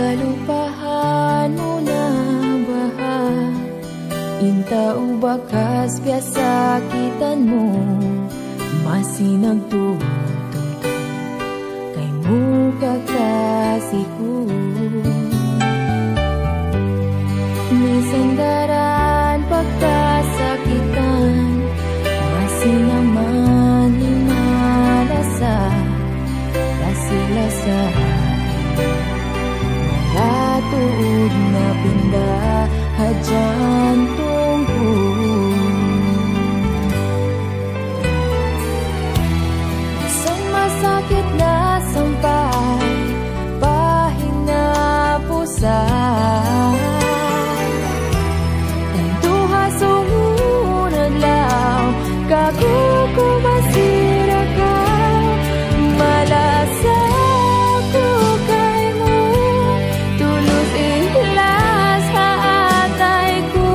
kalupahan mo na baha, intao bakas biasa kitan mo, masinagtutong kay mo kakasiku. Misandaran pagkasakitan, masinaman limalasa, lasa-lasa, malatuod na pinda hadyan tungko. Isang masakit na sampay, pahina pusay, tanduha sumunod lang, kaguko masira ka, malasa ko kay mo, tulus ihlas haatay ko,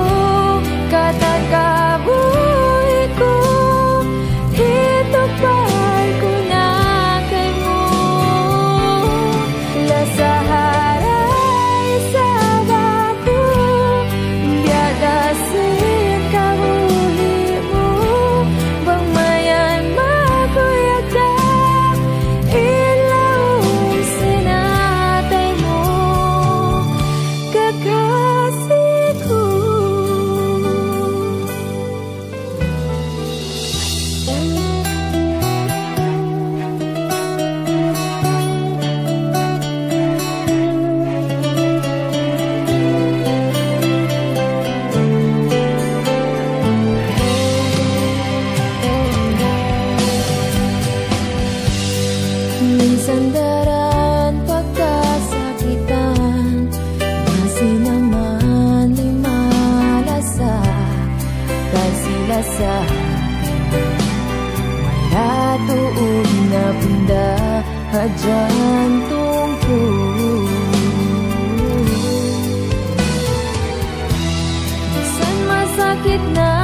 katagabuhi ko, itupay ko na kay mo, lasaharay sa bako, biyadasin kabuhi mo, bang mayan makuyagda, ilaw sinatay mo, kakasih ko. Minsandaran pagkasakitan, masinaman limalasa, kasilasa, wala tuog na pinda hadyan tungko. Minsan masakit na